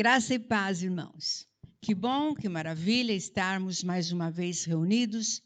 Graça e paz, irmãos. Que bom, que maravilha estarmos mais uma vez reunidos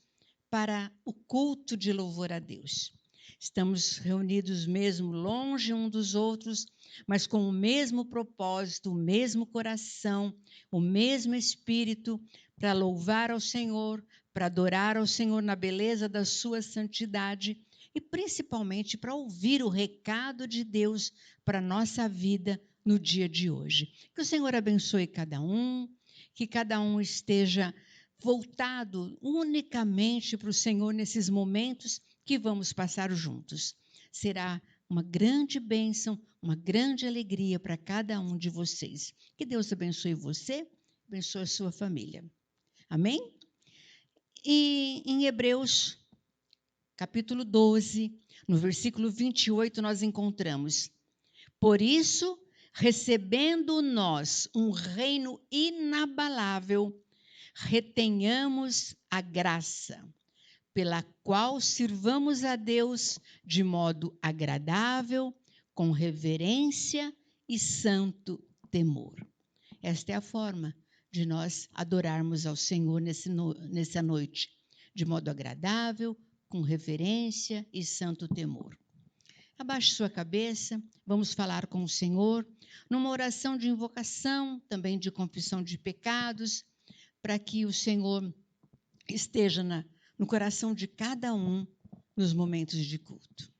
para o culto de louvor a Deus. Estamos reunidos mesmo longe um dos outros, mas com o mesmo propósito, o mesmo coração, o mesmo espírito, para louvar ao Senhor, para adorar ao Senhor na beleza da sua santidade e principalmente para ouvir o recado de Deus para a nossa vida no dia de hoje. Que o Senhor abençoe cada um, que cada um esteja voltado unicamente para o Senhor nesses momentos que vamos passar juntos. Será uma grande bênção, uma grande alegria para cada um de vocês. Que Deus abençoe você, abençoe a sua família. Amém? E em Hebreus, capítulo 12, no versículo 28, nós encontramos: por isso, recebendo nós um reino inabalável, retenhamos a graça, pela qual sirvamos a Deus de modo agradável, com reverência e santo temor. Esta é a forma de nós adorarmos ao Senhor nessa noite, de modo agradável, com reverência e santo temor. Abaixe sua cabeça, vamos falar com o Senhor, numa oração de invocação, também de confissão de pecados, para que o Senhor esteja no coração de cada um nos momentos de culto.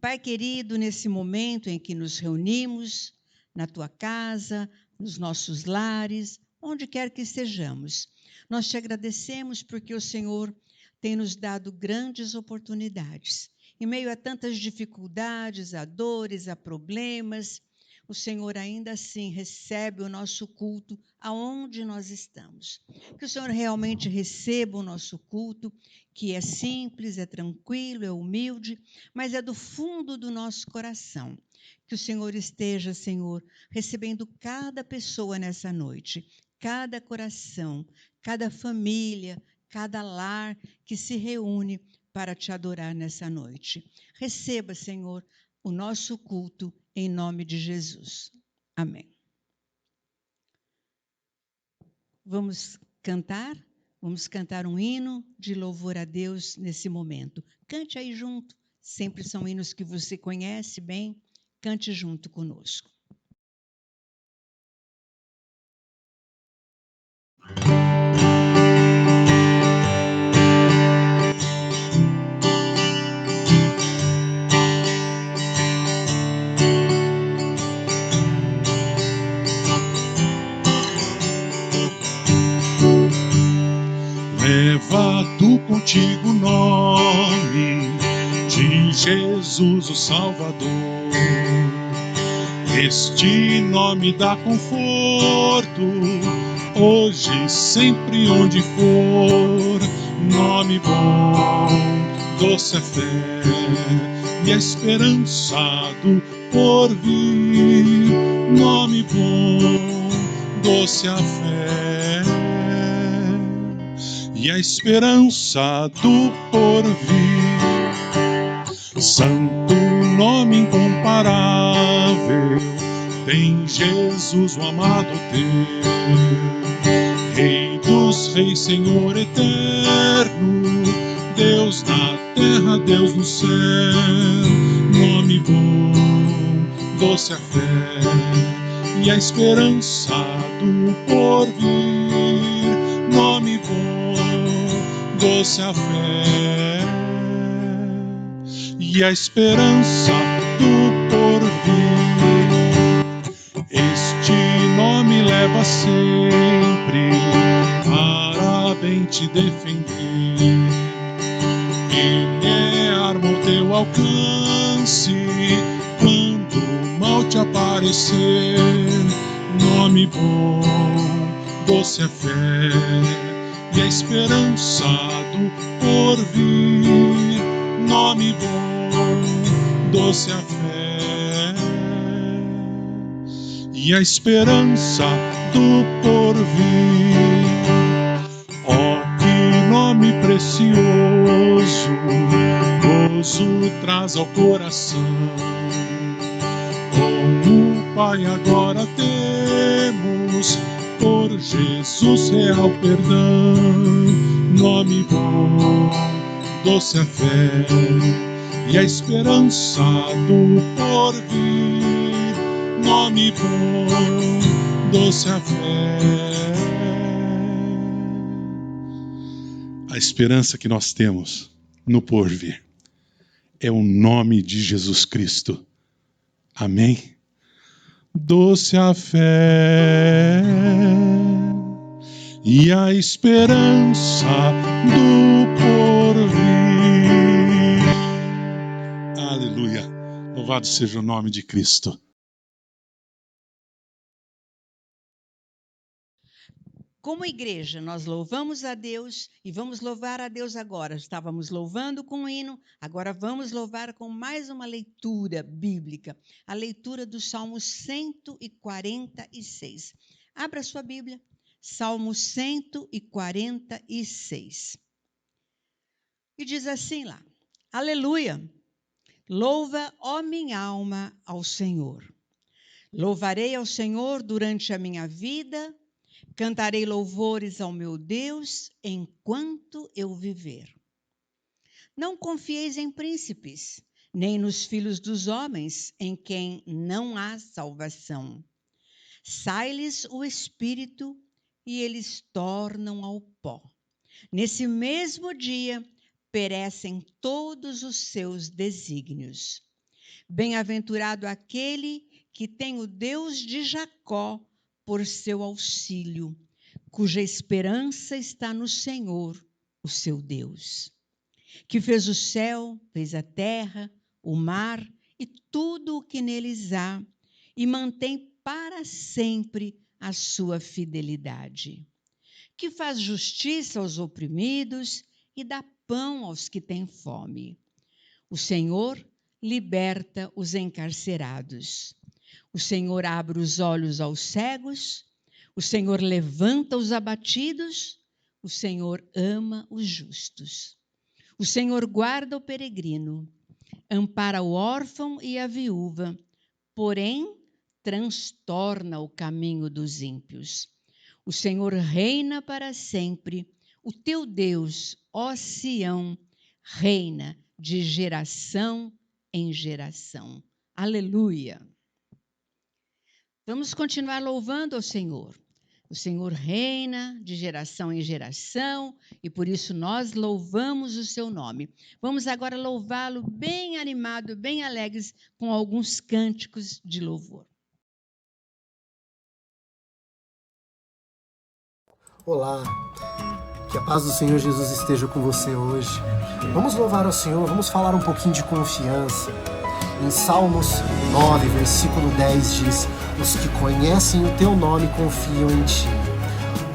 Pai querido, nesse momento em que nos reunimos, na tua casa, nos nossos lares, onde quer que estejamos, nós te agradecemos porque o Senhor tem nos dado grandes oportunidades. Em meio a tantas dificuldades, a dores, a problemas, o Senhor ainda assim recebe o nosso culto aonde nós estamos. Que o Senhor realmente receba o nosso culto, que é simples, é tranquilo, é humilde, mas é do fundo do nosso coração. Que o Senhor esteja, Senhor, recebendo cada pessoa nessa noite, cada coração, cada família, cada lar que se reúne para te adorar nessa noite. Receba, Senhor, o nosso culto em nome de Jesus. Amém. Vamos cantar um hino de louvor a Deus nesse momento. Cante aí junto, sempre são hinos que você conhece bem, cante junto conosco. Leva tu contigo o nome de Jesus o Salvador. Este nome dá conforto, hoje, sempre, onde for. Nome bom, doce a fé e a esperança do porvir. Nome bom, doce a fé e a esperança do porvir. Santo nome incomparável, tem Jesus o amado teu. Rei dos reis, Senhor eterno, Deus na terra, Deus no céu. Nome bom, doce a fé e a esperança do porvir. Nome bom, doce a fé e a esperança do porvir. Este nome leva sempre para bem te defender. Ele é arma ao teu alcance quando o mal te aparecer. Nome bom, doce a fé e a esperança do porvir. Nome bom, doce a fé e a esperança do porvir. Oh, que nome precioso, gozo traz ao coração. Como Pai agora temos o perdão, nome bom, doce a fé e a esperança do porvir, nome bom, doce a fé. A esperança que nós temos no porvir é o nome de Jesus Cristo. Amém? Doce a fé e a esperança do porvir. Aleluia. Louvado seja o nome de Cristo. Como igreja, nós louvamos a Deus e vamos louvar a Deus agora. Estávamos louvando com o hino, agora vamos louvar com mais uma leitura bíblica. A leitura do Salmo 146. Abra sua Bíblia. Salmo 146. E diz assim lá: Aleluia! Louva, ó minha alma, ao Senhor. Louvarei ao Senhor durante a minha vida, cantarei louvores ao meu Deus enquanto eu viver. Não confieis em príncipes, nem nos filhos dos homens, em quem não há salvação. Sai-lhes o espírito e eles tornam ao pó. Nesse mesmo dia perecem todos os seus desígnios. Bem-aventurado aquele que tem o Deus de Jacó por seu auxílio, cuja esperança está no Senhor, o seu Deus, que fez o céu, fez a terra, o mar e tudo o que neles há, e mantém para sempre a sua fidelidade, que faz justiça aos oprimidos e dá pão aos que têm fome. O Senhor liberta os encarcerados. O Senhor abre os olhos aos cegos, o Senhor levanta os abatidos, o Senhor ama os justos. O Senhor guarda o peregrino, ampara o órfão e a viúva, porém transtorna o caminho dos ímpios. O Senhor reina para sempre, o teu Deus, ó Sião, reina de geração em geração. Aleluia! Vamos continuar louvando ao Senhor. O Senhor reina de geração em geração e por isso nós louvamos o seu nome. Vamos agora louvá-lo bem animado, bem alegres, com alguns cânticos de louvor. Olá, que a paz do Senhor Jesus esteja com você hoje. Vamos louvar ao Senhor, vamos falar um pouquinho de confiança. Em Salmos 9, versículo 10 diz: os que conhecem o teu nome confiam em ti,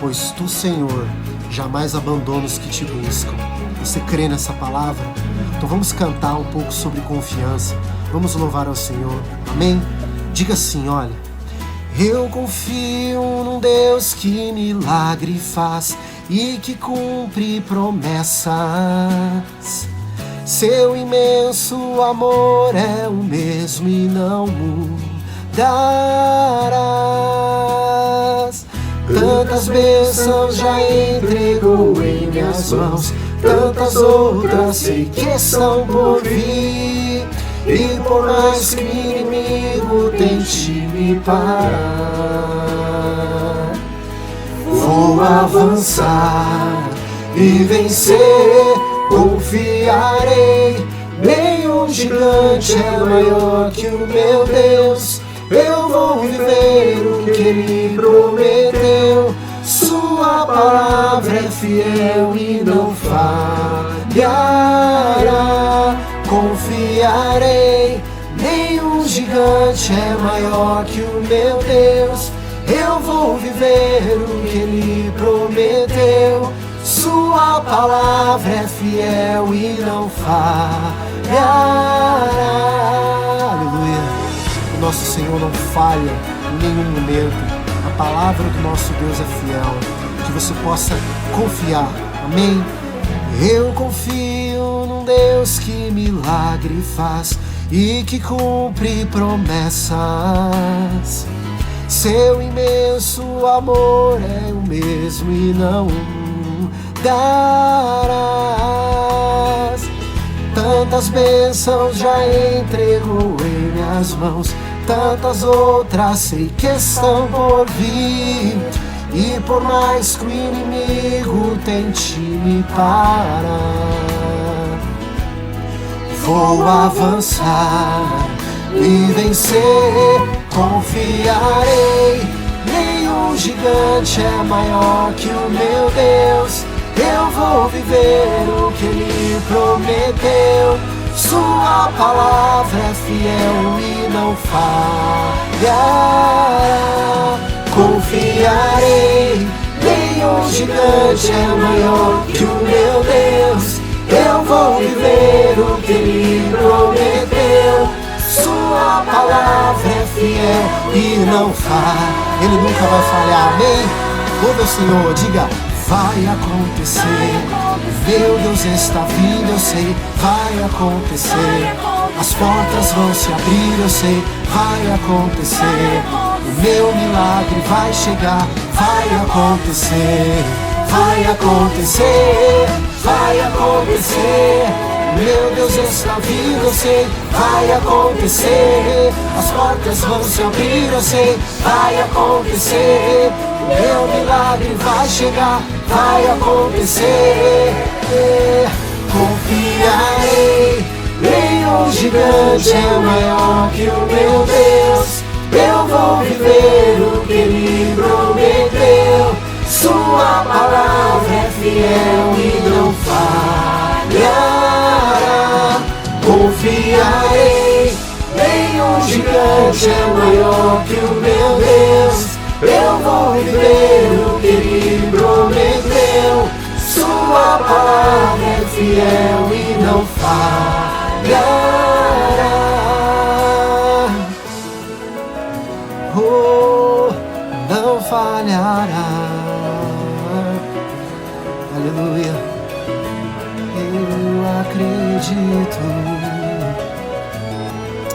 pois tu, Senhor, jamais abandona os que te buscam. Você crê nessa palavra? Então vamos cantar um pouco sobre confiança. Vamos louvar ao Senhor. Amém? Diga assim, olha: eu confio num Deus que milagre faz e que cumpre promessas. Seu imenso amor é o mesmo e não mudarás. Tantas bênçãos já entregou em minhas mãos, tantas outras sei que são por vir. E por mais que o inimigo tente me parar, vou avançar e vencer. Confiarei, nenhum gigante é maior que o meu Deus. Eu vou viver o que Ele prometeu. Sua palavra é fiel e não falhará. Confiarei, nenhum gigante é maior que o meu Deus. Eu vou viver o que Ele prometeu. Sua palavra é fiel e não falhará. Aleluia. O nosso Senhor não falha em nenhum momento. A palavra do nosso Deus é fiel. Que você possa confiar. Amém? Eu confio num Deus que milagre faz e que cumpre promessas. Seu imenso amor é o mesmo e não darás. Tantas bênçãos já entregou em minhas mãos, tantas outras sei que estão por vir. E por mais que o inimigo tente me parar, vou avançar e vencer, confiarei. Nenhum gigante é maior que o meu Deus. Eu vou viver o que Ele prometeu. Sua palavra é fiel e não falhará. Confiarei, nenhum gigante é maior que o meu Deus. Eu vou viver o que Ele prometeu. Sua palavra é fiel e não falha. Ele nunca vai falhar, amém? Ouve o Senhor, diga: vai acontecer. Meu Deus está vindo, eu sei, vai acontecer. As portas vão se abrir, eu sei, vai acontecer. O meu milagre vai chegar, vai acontecer. Vai acontecer, vai acontecer. Meu Deus está vindo, eu sei, vai acontecer. As portas vão se abrir, eu sei, vai acontecer. Meu milagre vai chegar, vai acontecer. Confiarei, nenhum gigante é maior que o meu Deus. Eu vou viver o que Ele prometeu. Sua palavra é fiel e não falhará. Confiarei, nenhum gigante é maior que o meu Deus. Eu vou viver o que Ele prometeu. Sua palavra é fiel e não falhará. Oh, não falhará. Aleluia. Eu acredito.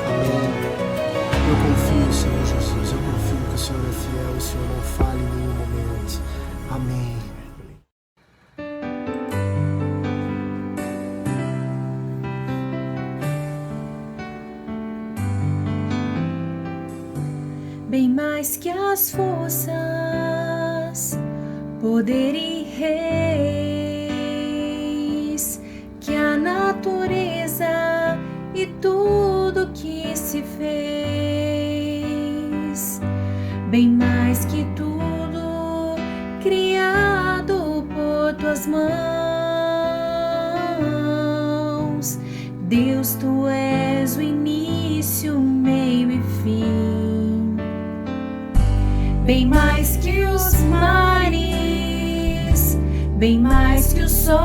Amém. Eu confio, Senhor Jesus. Eu confio que o Senhor é fiel e o Senhor não falha em nenhum momento. Amém. Bem mais que as forças, poder e reis, que a natureza e tudo que se fez. Bem mais que tudo criado por tuas mãos. Deus, tu és o início, meio e fim. Bem mais que os mares, bem mais que o sol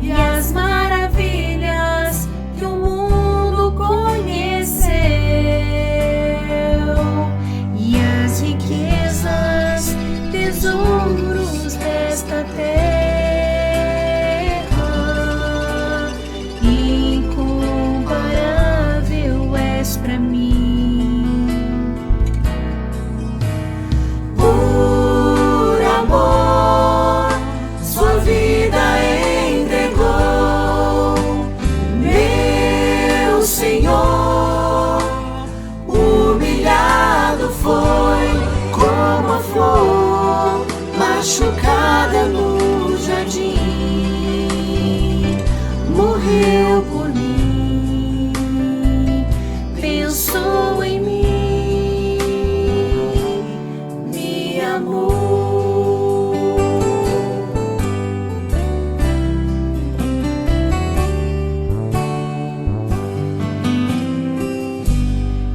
e as maravilhas que o mundo conheceu, e as riquezas, tesouros desta terra, incomparável és pra mim. Machucada no jardim, morreu por mim, pensou em mim, me amou.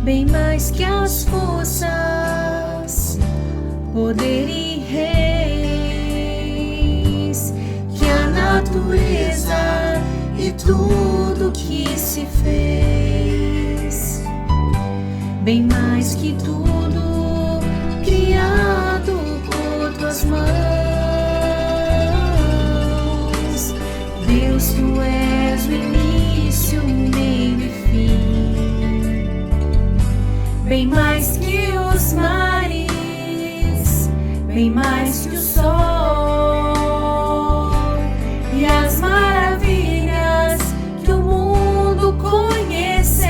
Bem mais que as forças, poder e reis, que a natureza e tudo que se fez. Bem mais que tudo criado por tuas mãos. Deus, tu és o início, meio e fim. bem mais que os mares, bem mais que o sol e as maravilhas que o mundo conheceu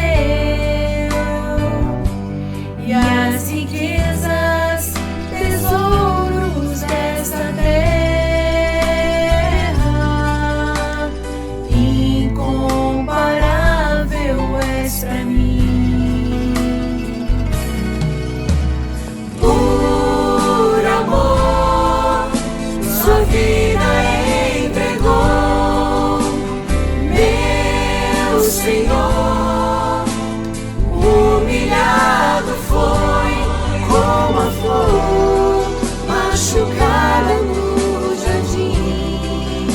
e as riquezas, tesouros desta terra, incomparável és pra mim. Por amor, sua vida entregou, meu Senhor. Humilhado foi como a flor machucada no jardim,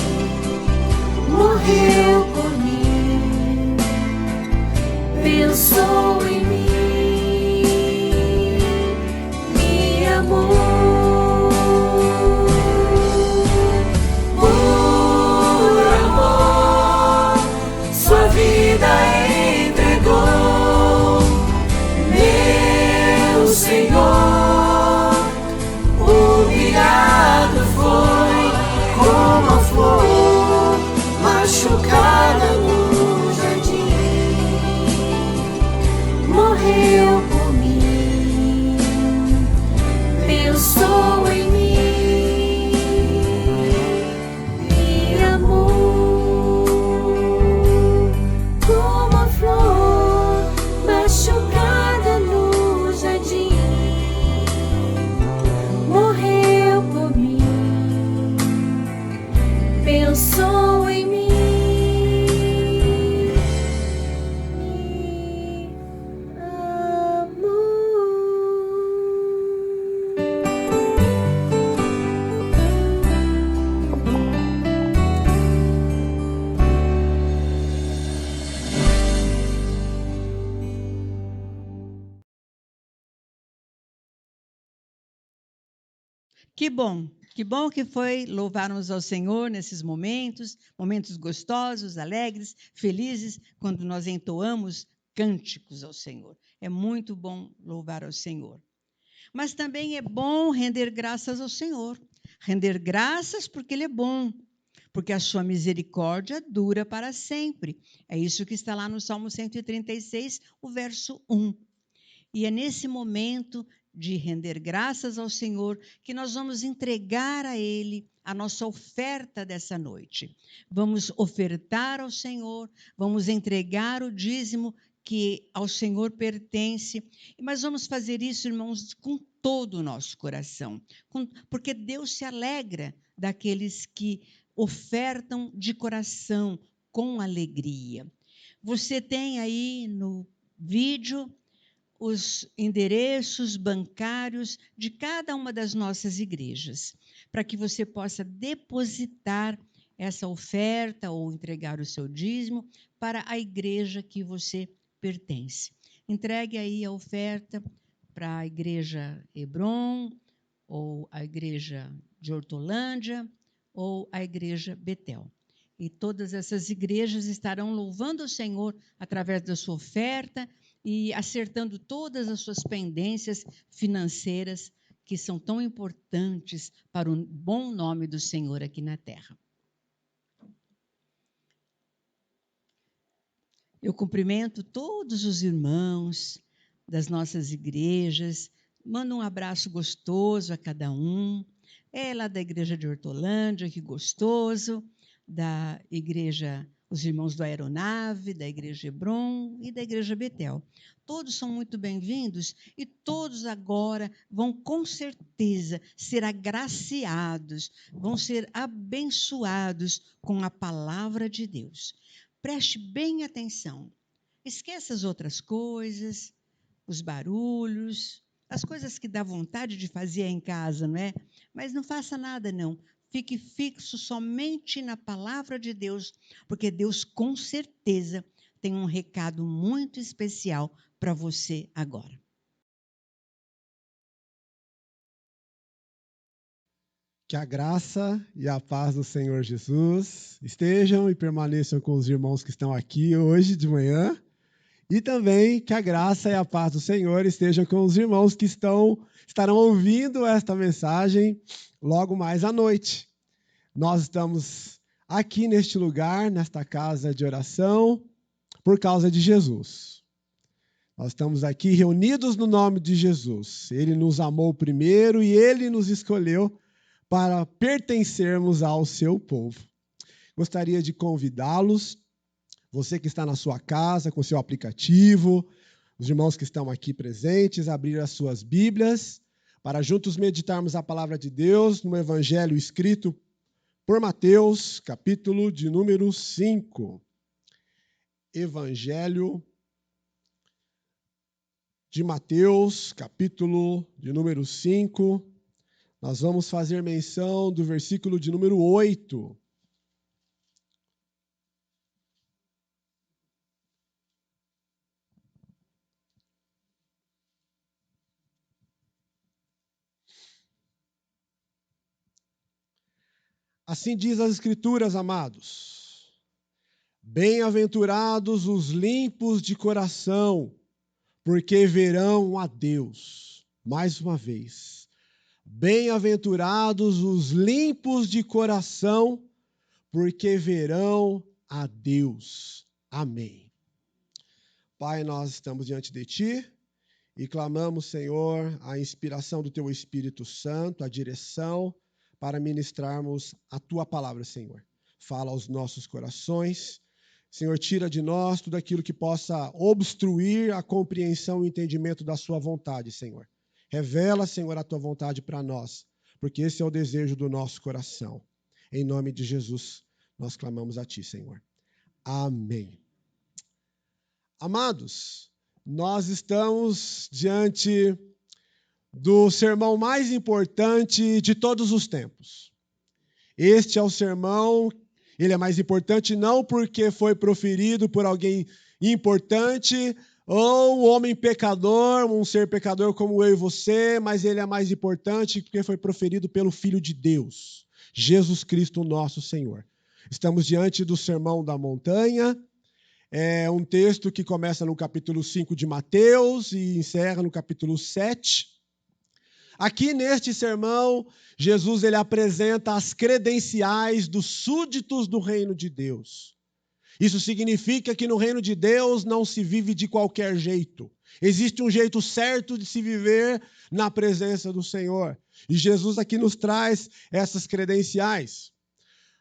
morreu por mim, pensou em mim, me amou. Por amor, sua vida entregou, meu Senhor. Humilhado foi como a flor machucada no jardim, morreu por mim, pensou em mim, me amou. Como a flor machucada no jardim, morreu por mim, pensou em mim, me Que bom que foi louvarmos ao Senhor nesses momentos, momentos gostosos, alegres, felizes, quando nós entoamos cânticos ao Senhor. É muito bom louvar ao Senhor. Mas também é bom render graças ao Senhor. Render graças porque Ele é bom, porque a sua misericórdia dura para sempre. É isso que está lá no Salmo 136, o verso 1. E é nesse momento de render graças ao Senhor que nós vamos entregar a Ele a nossa oferta dessa noite. Vamos ofertar ao Senhor, vamos entregar o dízimo que ao Senhor pertence, mas vamos fazer isso, irmãos, com todo o nosso coração, porque Deus se alegra daqueles que ofertam de coração, com alegria. Você tem aí no vídeo os endereços bancários de cada uma das nossas igrejas, para que você possa depositar essa oferta ou entregar o seu dízimo para a igreja que você pertence. Entregue aí a oferta para a igreja Hebron, ou a igreja de Hortolândia, ou a igreja Betel. E todas essas igrejas estarão louvando o Senhor através da sua oferta e acertando todas as suas pendências financeiras que são tão importantes para o bom nome do Senhor aqui na terra. Eu cumprimento todos os irmãos das nossas igrejas, mando um abraço gostoso a cada um. É lá da igreja de Hortolândia, que gostoso, da igreja, os irmãos do Aeronave, da igreja Hebron e da igreja Betel. Todos são muito bem-vindos e todos agora vão com certeza ser agraciados, vão ser abençoados com a palavra de Deus. Preste bem atenção. Esqueça as outras coisas, os barulhos, as coisas que dá vontade de fazer em casa, não é? Mas não faça nada, não. Fique fixo somente na palavra de Deus, porque Deus com certeza tem um recado muito especial para você agora. Que a graça e a paz do Senhor Jesus estejam e permaneçam com os irmãos que estão aqui hoje de manhã E também que a graça e a paz do Senhor estejam com os irmãos que estarão ouvindo esta mensagem logo mais à noite. Nós estamos aqui neste lugar, nesta casa de oração, por causa de Jesus. Nós estamos aqui reunidos no nome de Jesus. Ele nos amou primeiro e Ele nos escolheu para pertencermos ao seu povo. Gostaria de convidá-los, você que está na sua casa com seu aplicativo, os irmãos que estão aqui presentes, a abrir as suas Bíblias, para juntos meditarmos a palavra de Deus no Evangelho escrito por Mateus, capítulo de número 5. Evangelho de Mateus, capítulo de número 5. Nós vamos fazer menção do versículo de número 8. Assim diz as Escrituras, amados. Bem-aventurados os limpos de coração, porque verão a Deus. Mais uma vez. Bem-aventurados os limpos de coração, porque verão a Deus. Amém. Pai, nós estamos diante de Ti e clamamos, Senhor, a inspiração do Teu Espírito Santo, a direção para ministrarmos a Tua palavra, Senhor. Fala aos nossos corações. Senhor, tira de nós tudo aquilo que possa obstruir a compreensão e o entendimento da Sua vontade, Senhor. Revela, Senhor, a Tua vontade para nós, porque esse é o desejo do nosso coração. Em nome de Jesus, nós clamamos a Ti, Senhor. Amém. Amados, nós estamos diante do sermão mais importante de todos os tempos. Este é o sermão, ele é mais importante não porque foi proferido por alguém importante ou um homem pecador, um ser pecador como eu e você, mas ele é mais importante porque foi proferido pelo Filho de Deus, Jesus Cristo, nosso Senhor. Estamos diante do Sermão da Montanha. É um texto que começa no capítulo 5 de Mateus e encerra no capítulo 7. Aqui neste sermão, Jesus ele apresenta as credenciais dos súditos do reino de Deus. Isso significa que no reino de Deus não se vive de qualquer jeito. Existe um jeito certo de se viver na presença do Senhor. E Jesus aqui nos traz essas credenciais.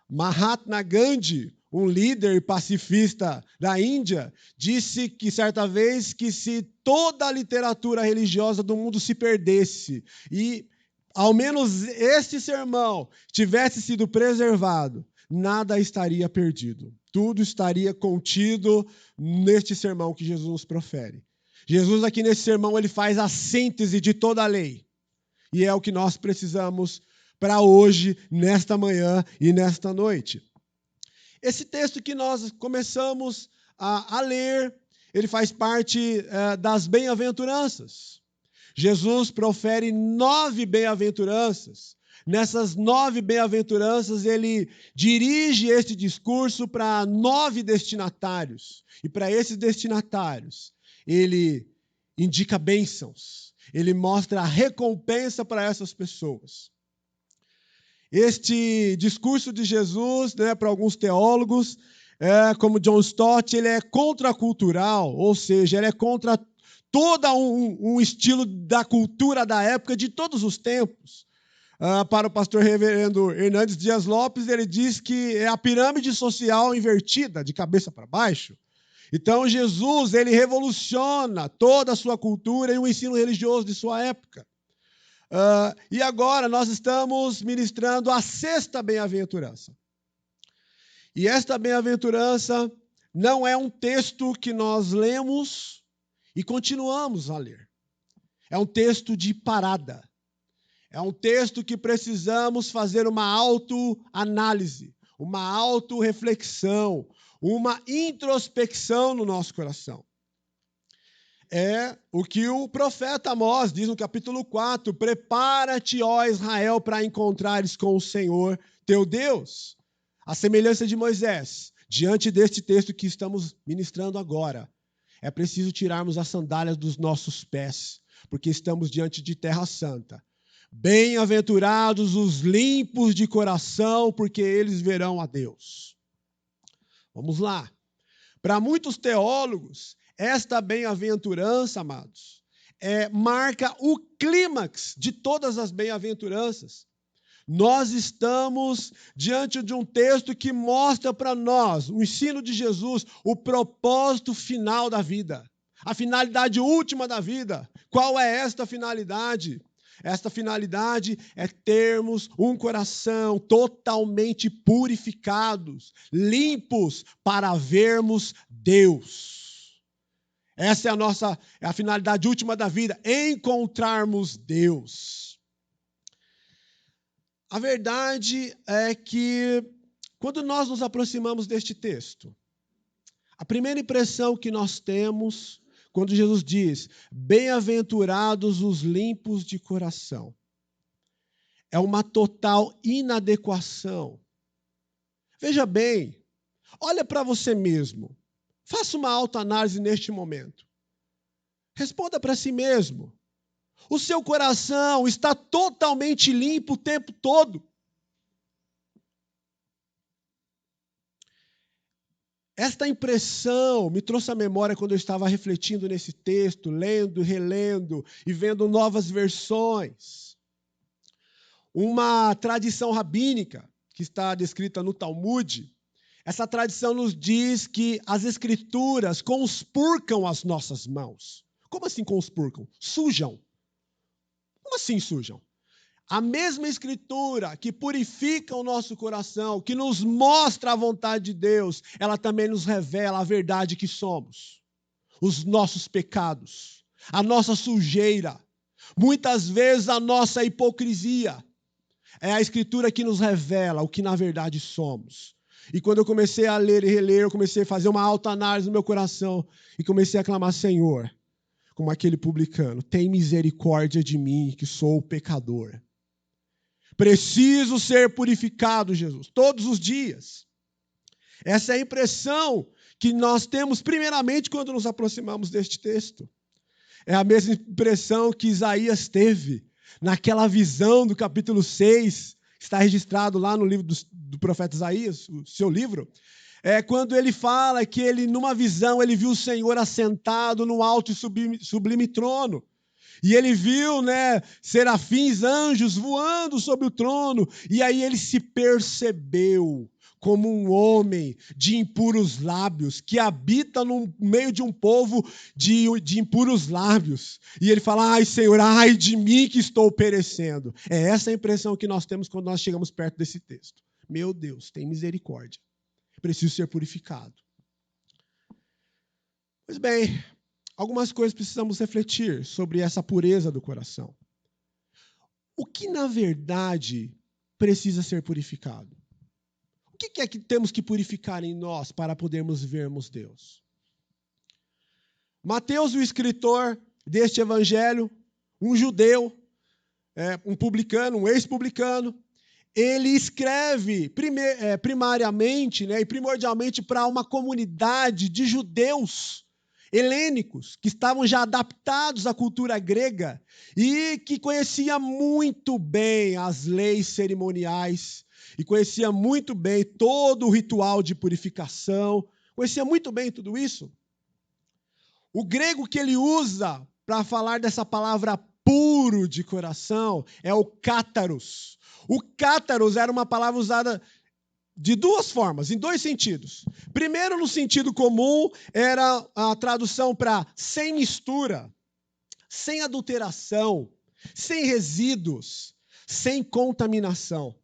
Mahatma Gandhi, um líder pacifista da Índia, disse que certa vez que se toda a literatura religiosa do mundo se perdesse e ao menos este sermão tivesse sido preservado, nada estaria perdido. Tudo estaria contido neste sermão que Jesus nos profere. Jesus aqui nesse sermão ele faz a síntese de toda a lei. E é o que nós precisamos para hoje, nesta manhã e nesta noite. Esse texto que nós começamos a ler, ele faz parte das bem-aventuranças. Jesus profere 9 bem-aventuranças. Nessas 9 bem-aventuranças, ele dirige este discurso para 9 destinatários. E para esses destinatários, ele indica bênçãos. Ele mostra a recompensa para essas pessoas. Este discurso de Jesus, para alguns teólogos, como John Stott, ele é contracultural, ou seja, ele é contra todo um estilo da cultura da época, de todos os tempos. Para o pastor reverendo Hernandes Dias Lopes, ele diz que é a pirâmide social invertida, de cabeça para baixo. Então, Jesus ele revoluciona toda a sua cultura e o ensino religioso de sua época. E agora nós estamos ministrando a 6ª bem-aventurança. E esta bem-aventurança não é um texto que nós lemos e continuamos a ler. É um texto de parada. É um texto que precisamos fazer uma autoanálise, uma autorreflexão, uma introspecção no nosso coração. É o que o profeta Amós diz no capítulo 4, prepara-te, ó Israel, para encontrares com o Senhor teu Deus. A semelhança de Moisés, diante deste texto que estamos ministrando agora, é preciso tirarmos as sandálias dos nossos pés, porque estamos diante de terra santa. Bem-aventurados os limpos de coração, porque eles verão a Deus. Vamos lá. Para muitos teólogos, esta bem-aventurança, amados, marca o clímax de todas as bem-aventuranças. Nós estamos diante de um texto que mostra para nós, o ensino de Jesus, o propósito final da vida, a finalidade última da vida. Qual é esta finalidade? Esta finalidade é termos um coração totalmente purificados, limpos, para vermos Deus. Essa é a finalidade última da vida, encontrarmos Deus. A verdade é que, quando nós nos aproximamos deste texto, a primeira impressão que nós temos, quando Jesus diz, bem-aventurados os limpos de coração, é uma total inadequação. Veja bem, olha para você mesmo, faça uma autoanálise neste momento. Responda para si mesmo. O seu coração está totalmente limpo o tempo todo. Esta impressão me trouxe à memória quando eu estava refletindo nesse texto, lendo, relendo e vendo novas versões. Uma tradição rabínica que está descrita no Talmud, essa tradição nos diz que as escrituras conspurcam as nossas mãos. Como assim conspurcam? Sujam. Como assim sujam? A mesma escritura que purifica o nosso coração, que nos mostra a vontade de Deus, ela também nos revela a verdade que somos, os nossos pecados, a nossa sujeira, muitas vezes a nossa hipocrisia. É a escritura que nos revela o que na verdade somos. E quando eu comecei a ler e reler, eu comecei a fazer uma autoanálise no meu coração e comecei a clamar, Senhor, como aquele publicano, tem misericórdia de mim, que sou pecador. Preciso ser purificado, Jesus, todos os dias. Essa é a impressão que nós temos, primeiramente, quando nos aproximamos deste texto. É a mesma impressão que Isaías teve naquela visão do capítulo 6, que está registrado lá no livro do profeta Isaías, o seu livro. Quando ele fala que ele, numa visão, ele viu o Senhor assentado no alto e sublime trono. E ele viu, serafins, anjos voando sobre o trono. E aí ele se percebeu como um homem de impuros lábios, que habita no meio de um povo de impuros lábios. E ele fala, ai Senhor, ai de mim que estou perecendo. É essa a impressão que nós temos quando nós chegamos perto desse texto. Meu Deus, tem misericórdia. Preciso ser purificado. Pois bem, algumas coisas precisamos refletir sobre essa pureza do coração. O que, na verdade, precisa ser purificado? O que é que temos que purificar em nós para podermos vermos Deus? Mateus, o escritor deste evangelho, um judeu, um publicano, um ex-publicano, ele escreve primariamente e primordialmente para uma comunidade de judeus helênicos, que estavam já adaptados à cultura grega e que conhecia muito bem as leis cerimoniais e conhecia muito bem todo o ritual de purificação, conhecia muito bem tudo isso. O grego que ele usa para falar dessa palavra puro de coração é o cátaros. O cátaros era uma palavra usada de duas formas, em dois sentidos. Primeiro, no sentido comum, era a tradução para sem mistura, sem adulteração, sem resíduos, sem contaminação.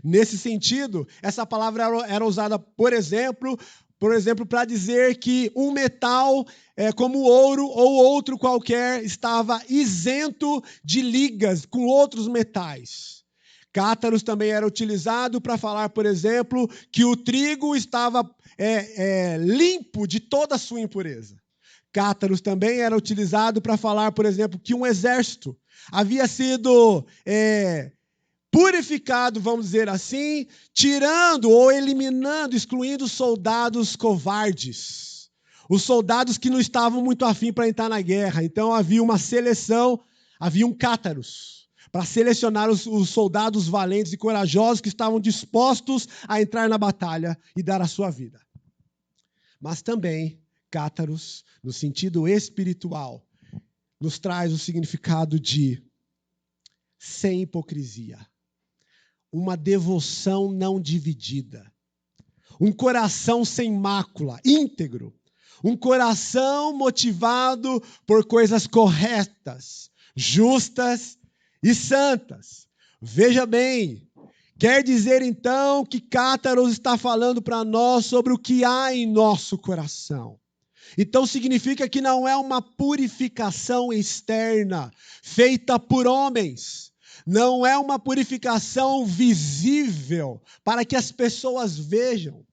Nesse sentido, essa palavra era usada, por exemplo, para dizer que um metal, como o ouro ou outro qualquer, estava isento de ligas com outros metais. Cátaros também era utilizado para falar, por exemplo, que o trigo estava limpo de toda a sua impureza. Cátaros também era utilizado para falar, por exemplo, que um exército havia sido purificado, vamos dizer assim, tirando ou eliminando, excluindo soldados covardes. os soldados que não estavam muito afim para entrar na guerra. Então havia uma seleção, havia um cátaros, para selecionar os soldados valentes e corajosos que estavam dispostos a entrar na batalha e dar a sua vida. Mas também, cátaros, no sentido espiritual, nos traz o significado de sem hipocrisia, uma devoção não dividida, um coração sem mácula, íntegro, um coração motivado por coisas corretas, justas e santas. Veja bem, quer dizer então que Cátaros está falando para nós sobre o que há em nosso coração. Então significa que não é uma purificação externa feita por homens. Não é uma purificação visível para que as pessoas vejam.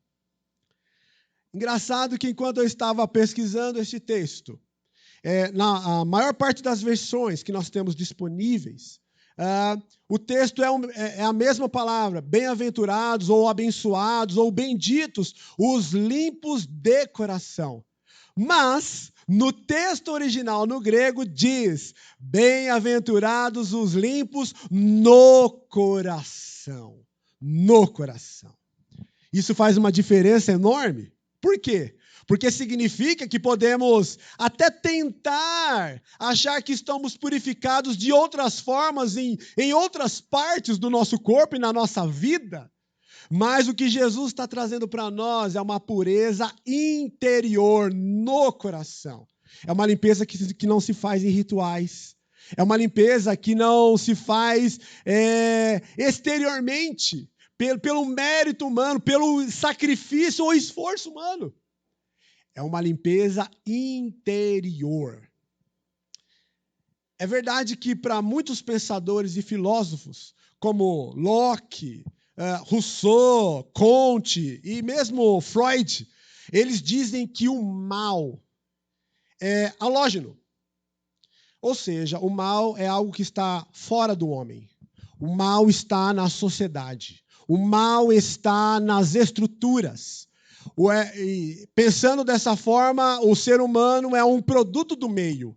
Engraçado que enquanto eu estava pesquisando esse texto, na maior parte das versões que nós temos disponíveis, o texto é a mesma palavra, bem-aventurados ou abençoados ou benditos os limpos de coração. Mas, no texto original, no grego, diz, bem-aventurados os limpos no coração. No coração. Isso faz uma diferença enorme. Por quê? Porque significa que podemos até tentar achar que estamos purificados de outras formas, em outras partes do nosso corpo e na nossa vida. Mas o que Jesus está trazendo para nós é uma pureza interior no coração. É uma limpeza que não se faz em rituais. É uma limpeza que não se faz exteriormente, pelo mérito humano, pelo sacrifício ou esforço humano. É uma limpeza interior. É verdade que para muitos pensadores e filósofos, como Locke, Rousseau, Comte e mesmo Freud, eles dizem que o mal é halógeno. Ou seja, o mal é algo que está fora do homem. O mal está na sociedade. O mal está nas estruturas. Pensando dessa forma, o ser humano é um produto do meio.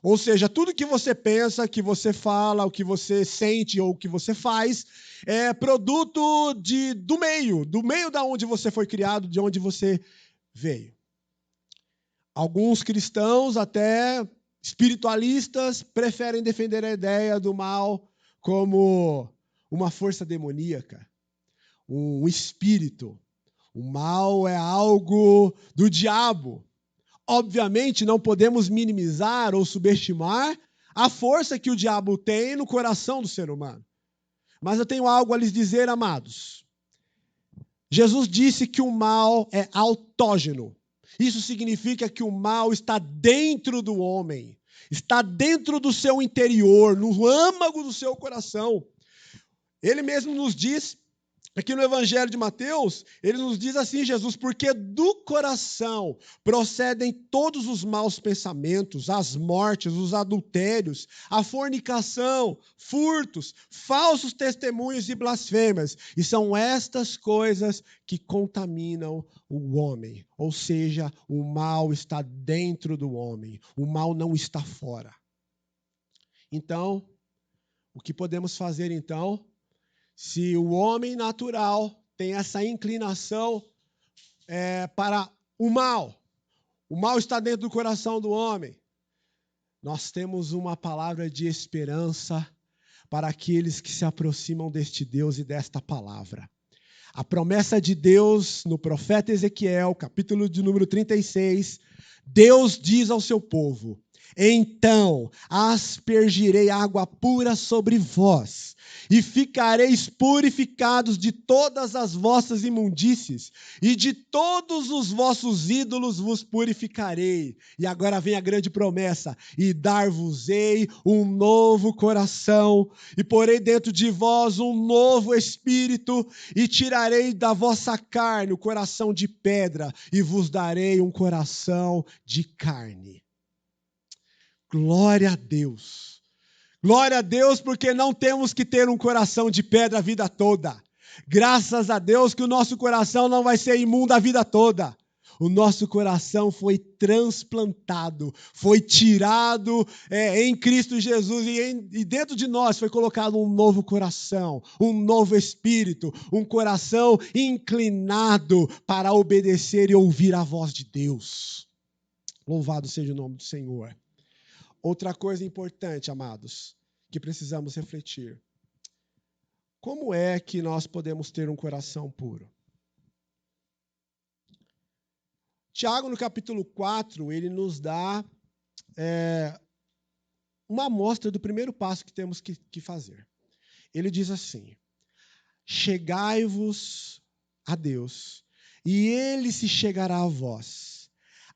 Ou seja, tudo que você pensa, que você fala, o que você sente ou o que você faz, é produto do meio da onde você foi criado, de onde você veio. Alguns cristãos, até espiritualistas, preferem defender a ideia do mal como uma força demoníaca, um espírito. O mal é algo do diabo. Obviamente, não podemos minimizar ou subestimar a força que o diabo tem no coração do ser humano. Mas eu tenho algo a lhes dizer, amados. Jesus disse que o mal é autógeno. Isso significa que o mal está dentro do homem, está dentro do seu interior, no âmago do seu coração. Ele mesmo nos diz, aqui no Evangelho de Mateus, ele nos diz assim, Jesus, porque do coração procedem todos os maus pensamentos, as mortes, os adultérios, a fornicação, furtos, falsos testemunhos e blasfêmias. E são estas coisas que contaminam o homem. Ou seja, o mal está dentro do homem, o mal não está fora. Então, o que podemos fazer então? Se o homem natural tem essa inclinação para o mal está dentro do coração do homem, nós temos uma palavra de esperança para aqueles que se aproximam deste Deus e desta palavra. A promessa de Deus no profeta Ezequiel, capítulo de número 36, Deus diz ao seu povo, então aspergirei água pura sobre vós, e ficareis purificados de todas as vossas imundícies, e de todos os vossos ídolos vos purificarei. E agora vem a grande promessa, e dar-vos-ei um novo coração, e porei dentro de vós um novo espírito, e tirarei da vossa carne o coração de pedra, e vos darei um coração de carne. Glória a Deus. Glória a Deus, porque não temos que ter um coração de pedra a vida toda. Graças a Deus que o nosso coração não vai ser imundo a vida toda. O nosso coração foi transplantado, foi tirado em Cristo Jesus e dentro de nós foi colocado um novo coração, um novo espírito, um coração inclinado para obedecer e ouvir a voz de Deus. Louvado seja o nome do Senhor. Outra coisa importante, amados, que precisamos refletir. Como é que nós podemos ter um coração puro? Tiago, no capítulo 4, ele nos dá uma amostra do primeiro passo que temos que fazer. Ele diz assim: chegai-vos a Deus, e Ele se chegará a vós.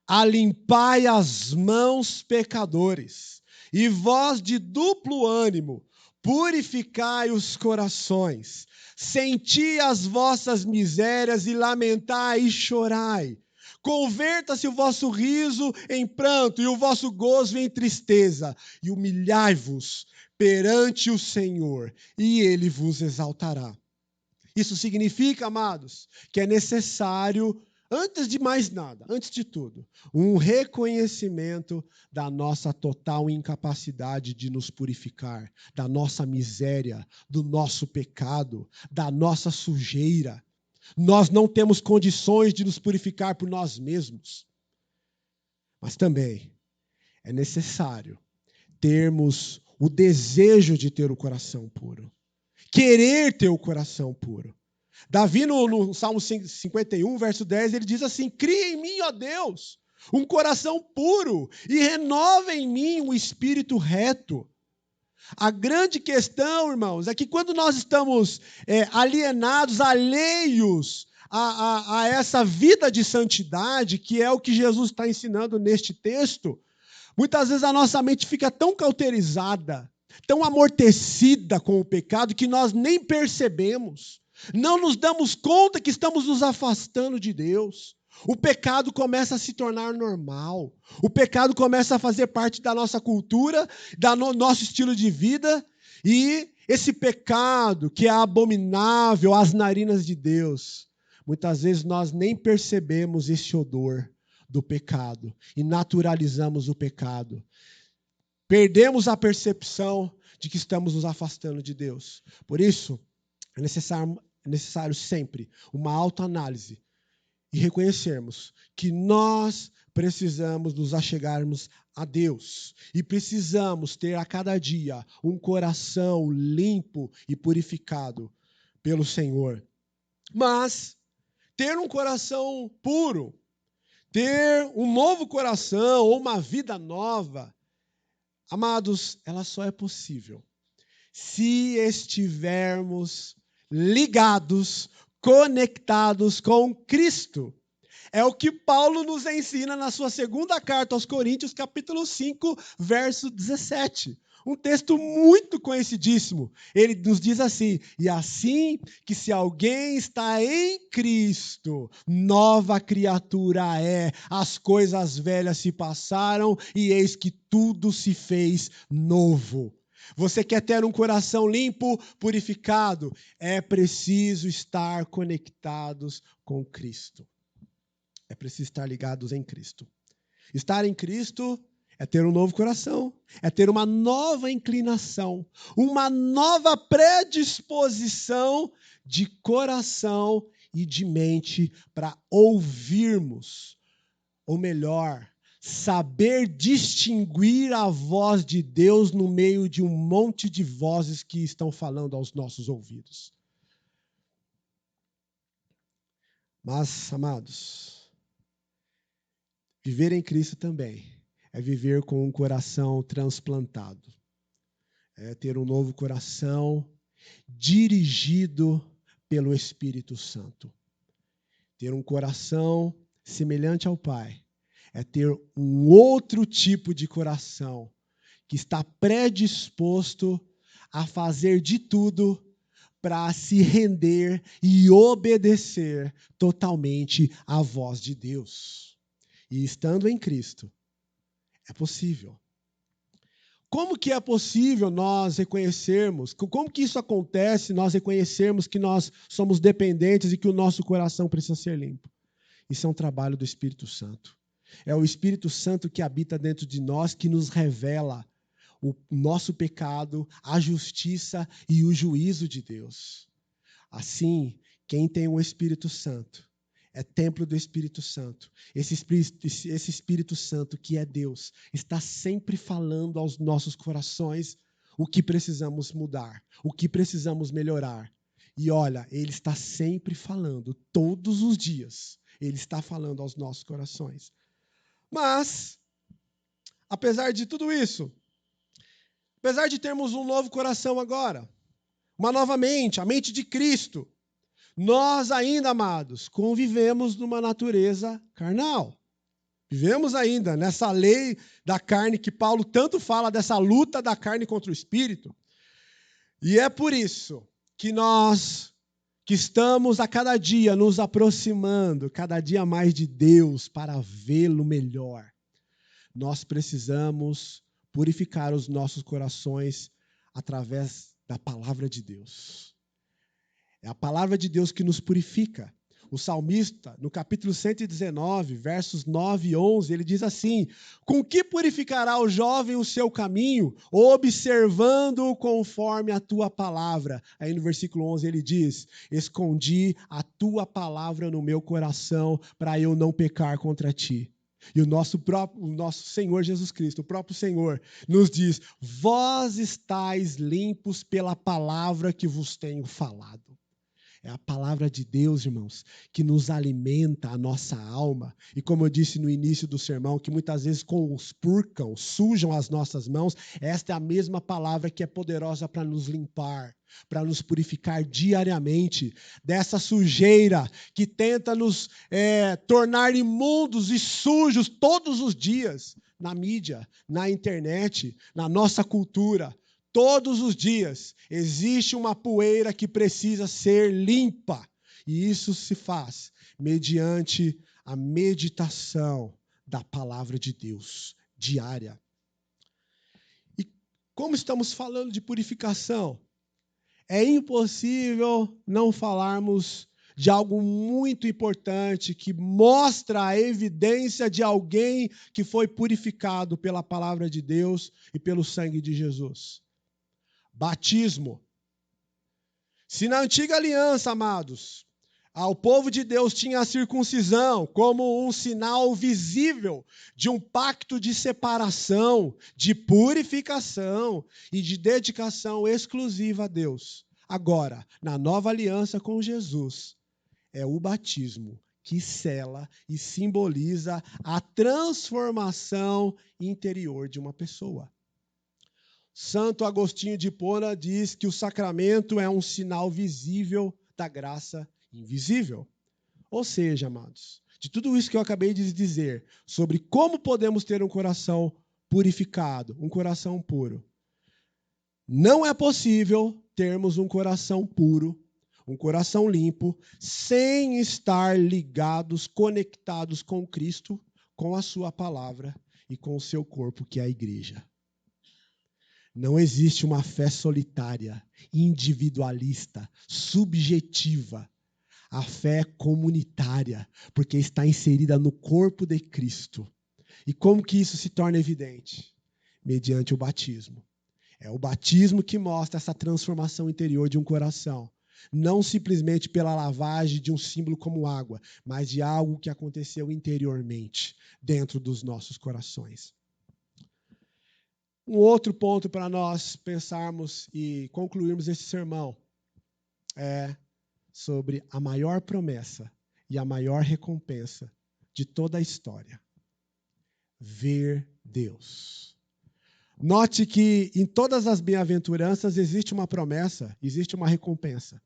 Alimpai as mãos, pecadores, e vós de duplo ânimo, purificai os corações, senti as vossas misérias e lamentai e chorai. Converta-se o vosso riso em pranto e o vosso gozo em tristeza, e humilhai-vos perante o Senhor, e Ele vos exaltará. Isso significa, amados, que é necessário, antes de mais nada, antes de tudo, um reconhecimento da nossa total incapacidade de nos purificar, da nossa miséria, do nosso pecado, da nossa sujeira. Nós não temos condições de nos purificar por nós mesmos. Mas também é necessário termos o desejo de ter o coração puro. Querer ter o coração puro. Davi, no Salmo 51, verso 10, ele diz assim: cria em mim, ó Deus, um coração puro e renova em mim um espírito reto. A grande questão, irmãos, é que quando nós estamos alienados, alheios a essa vida de santidade, que é o que Jesus está ensinando neste texto, muitas vezes a nossa mente fica tão cauterizada, tão amortecida com o pecado, que nós nem percebemos, não nos damos conta que estamos nos afastando de Deus. O pecado começa a se tornar normal. O pecado começa a fazer parte da nossa cultura, do nosso estilo de vida. E esse pecado que é abominável às narinas de Deus, muitas vezes nós nem percebemos esse odor do pecado e naturalizamos o pecado. Perdemos a percepção de que estamos nos afastando de Deus. Por isso, é necessário sempre uma autoanálise e reconhecermos que nós precisamos nos achegarmos a Deus e precisamos ter a cada dia um coração limpo e purificado pelo Senhor. Mas ter um coração puro, ter um novo coração ou uma vida nova, amados, ela só é possível se estivermos ligados, conectados com Cristo. É o que Paulo nos ensina na sua segunda carta aos Coríntios, capítulo 5, verso 17. Um texto muito conhecidíssimo. Ele nos diz assim: e assim que se alguém está em Cristo, nova criatura é. As coisas velhas se passaram e eis que tudo se fez novo. Você quer ter um coração limpo, purificado? É preciso estar conectados com Cristo. É preciso estar ligados em Cristo. Estar em Cristo é ter um novo coração, é ter uma nova inclinação, uma nova predisposição de coração e de mente para ouvirmos, ou melhor, saber distinguir a voz de Deus no meio de um monte de vozes que estão falando aos nossos ouvidos. Mas, amados, viver em Cristo também é viver com um coração transplantado. É ter um novo coração dirigido pelo Espírito Santo. Ter um coração semelhante ao Pai. É ter um outro tipo de coração que está predisposto a fazer de tudo para se render e obedecer totalmente à voz de Deus. E estando em Cristo, é possível. Como que é possível nós reconhecermos, como que isso acontece, nós reconhecermos que nós somos dependentes e que o nosso coração precisa ser limpo? Isso é um trabalho do Espírito Santo. É o Espírito Santo que habita dentro de nós, que nos revela o nosso pecado, a justiça e o juízo de Deus. Assim, quem tem o Espírito Santo é templo do Espírito Santo. Esse Espírito Santo, que é Deus, está sempre falando aos nossos corações o que precisamos mudar, o que precisamos melhorar. E olha, Ele está sempre falando, todos os dias, Ele está falando aos nossos corações. Mas, apesar de tudo isso, apesar de termos um novo coração agora, uma nova mente, a mente de Cristo, nós ainda, amados, convivemos numa natureza carnal. Vivemos ainda nessa lei da carne que Paulo tanto fala, dessa luta da carne contra o Espírito. E é por isso que nós, que estamos a cada dia nos aproximando, cada dia mais de Deus para vê-lo melhor, nós precisamos purificar os nossos corações através da palavra de Deus. É a palavra de Deus que nos purifica. O salmista, no capítulo 119, versos 9 e 11, ele diz assim: com que purificará o jovem o seu caminho, observando-o conforme a tua palavra? Aí no versículo 11 ele diz: escondi a tua palavra no meu coração para eu não pecar contra ti. E o nosso Senhor Jesus Cristo, o próprio Senhor, nos diz: vós estáis limpos pela palavra que vos tenho falado. É a palavra de Deus, irmãos, que nos alimenta a nossa alma. E como eu disse no início do sermão, que muitas vezes conspurcam, sujam as nossas mãos, esta é a mesma palavra que é poderosa para nos limpar, para nos purificar diariamente dessa sujeira que tenta nos tornar imundos e sujos todos os dias, na mídia, na internet, na nossa cultura. Todos os dias existe uma poeira que precisa ser limpa. E isso se faz mediante a meditação da palavra de Deus diária. E como estamos falando de purificação, é impossível não falarmos de algo muito importante que mostra a evidência de alguém que foi purificado pela palavra de Deus e pelo sangue de Jesus. Batismo. Se na antiga aliança, amados, o povo de Deus tinha a circuncisão como um sinal visível de um pacto de separação, de purificação e de dedicação exclusiva a Deus. Agora, na nova aliança com Jesus, é o batismo que sela e simboliza a transformação interior de uma pessoa. Santo Agostinho de Hipona diz que o sacramento é um sinal visível da graça invisível. Ou seja, amados, de tudo isso que eu acabei de dizer sobre como podemos ter um coração purificado, um coração puro, não é possível termos um coração puro, um coração limpo, sem estar ligados, conectados com Cristo, com a sua palavra e com o seu corpo, que é a igreja. Não existe uma fé solitária, individualista, subjetiva. A fé é comunitária, porque está inserida no corpo de Cristo. E como que isso se torna evidente? Mediante o batismo. É o batismo que mostra essa transformação interior de um coração. Não simplesmente pela lavagem de um símbolo como água, mas de algo que aconteceu interiormente, dentro dos nossos corações. Um outro ponto para nós pensarmos e concluirmos esse sermão é sobre a maior promessa e a maior recompensa de toda a história: ver Deus. Note que em todas as bem-aventuranças existe uma promessa, existe uma recompensa.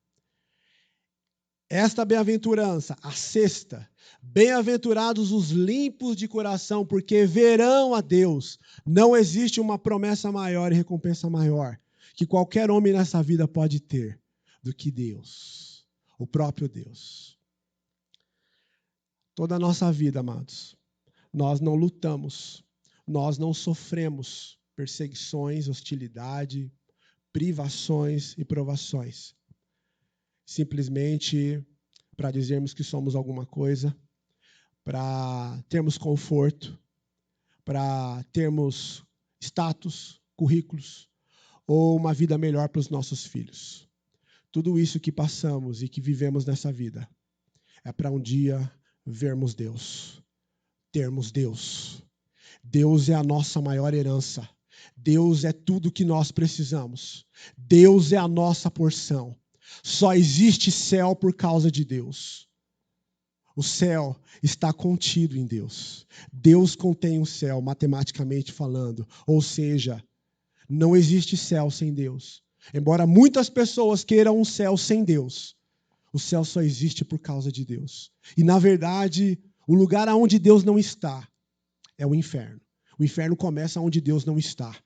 Esta bem-aventurança, a sexta: bem-aventurados os limpos de coração, porque verão a Deus. Não existe uma promessa maior e recompensa maior que qualquer homem nessa vida pode ter do que Deus, o próprio Deus. Toda a nossa vida, amados, nós não lutamos, nós não sofremos perseguições, hostilidade, privações e provações. Simplesmente para dizermos que somos alguma coisa, para termos conforto, para termos status, currículos, ou uma vida melhor para os nossos filhos. Tudo isso que passamos e que vivemos nessa vida é para um dia vermos Deus, termos Deus. Deus é a nossa maior herança. Deus é tudo que nós precisamos. Deus é a nossa porção. Só existe céu por causa de Deus. O céu está contido em Deus. Deus contém o céu, matematicamente falando. Ou seja, não existe céu sem Deus. Embora muitas pessoas queiram um céu sem Deus, o céu só existe por causa de Deus. E, na verdade, o lugar onde Deus não está é o inferno. O inferno começa onde Deus não está.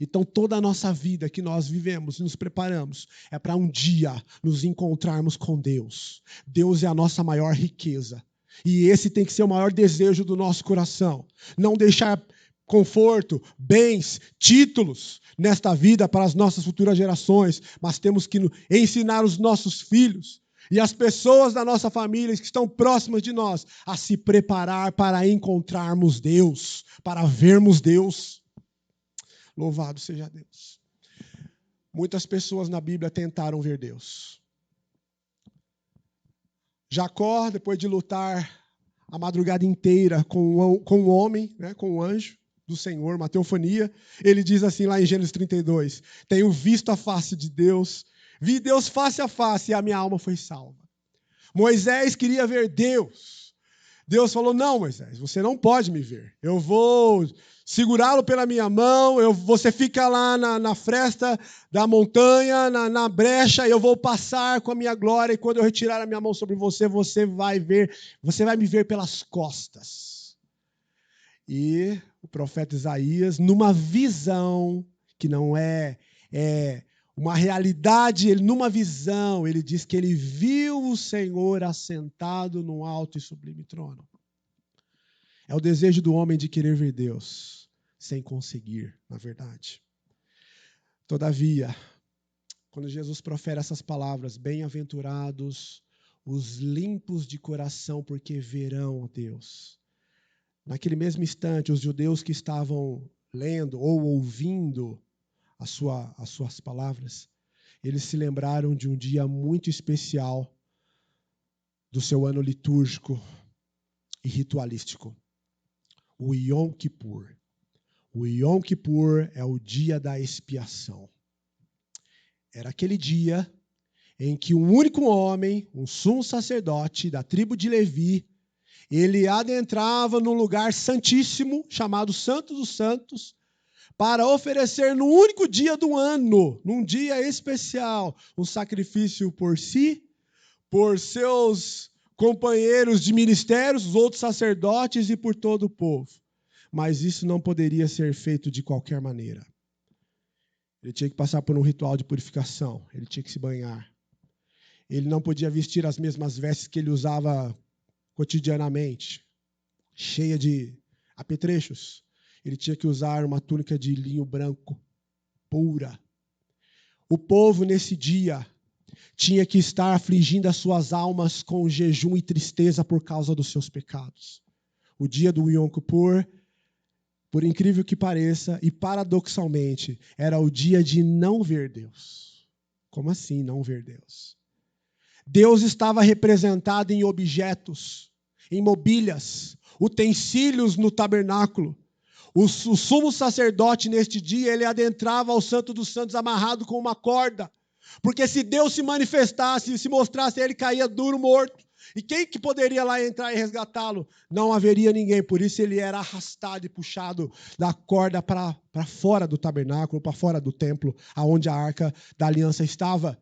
Então, toda a nossa vida que nós vivemos e nos preparamos é para um dia nos encontrarmos com Deus. Deus é a nossa maior riqueza. E esse tem que ser o maior desejo do nosso coração. Não deixar conforto, bens, títulos nesta vida para as nossas futuras gerações, mas temos que ensinar os nossos filhos e as pessoas da nossa família que estão próximas de nós a se preparar para encontrarmos Deus, para vermos Deus. Louvado seja Deus. Muitas pessoas na Bíblia tentaram ver Deus. Jacó, depois de lutar a madrugada inteira com o homem, né, com o anjo do Senhor, uma teofania, ele diz assim lá em Gênesis 32, tenho visto a face de Deus, vi Deus face a face e a minha alma foi salva. Moisés queria ver Deus. Deus falou, não, Moisés, você não pode me ver. Eu vou segurá-lo pela minha mão, você fica lá na fresta da montanha, na brecha, eu vou passar com a minha glória e quando eu retirar a minha mão sobre você, você vai me ver pelas costas. E o profeta Isaías, numa visão que não é uma realidade, numa visão, ele diz que ele viu o Senhor assentado num alto e sublime trono. É o desejo do homem de querer ver Deus, sem conseguir, na verdade. Todavia, quando Jesus profere essas palavras, bem-aventurados os limpos de coração, porque verão Deus. Naquele mesmo instante, os judeus que estavam lendo ou ouvindo as suas palavras, eles se lembraram de um dia muito especial do seu ano litúrgico e ritualístico, o Yom Kippur. O Yom Kippur é o dia da expiação. Era aquele dia em que um único homem, um sumo sacerdote da tribo de Levi, ele adentrava num lugar santíssimo, chamado Santo dos Santos, para oferecer no único dia do ano, num dia especial, um sacrifício por si, por seus companheiros de ministérios, os outros sacerdotes e por todo o povo. Mas isso não poderia ser feito de qualquer maneira. Ele tinha que passar por um ritual de purificação, ele tinha que se banhar. Ele não podia vestir as mesmas vestes que ele usava cotidianamente, cheia de apetrechos. Ele tinha que usar uma túnica de linho branco, pura. O povo, nesse dia, tinha que estar afligindo as suas almas com jejum e tristeza por causa dos seus pecados. O dia do Yom Kippur, por incrível que pareça, e paradoxalmente, era o dia de não ver Deus. Como assim não ver Deus? Deus estava representado em objetos, em mobílias, utensílios no tabernáculo. O sumo sacerdote, neste dia, ele adentrava ao Santo dos Santos amarrado com uma corda. Porque se Deus se manifestasse, se mostrasse, ele caía duro, morto. E quem que poderia lá entrar e resgatá-lo? Não haveria ninguém. Por isso ele era arrastado e puxado da corda para fora do tabernáculo, para fora do templo, aonde a arca da aliança estava.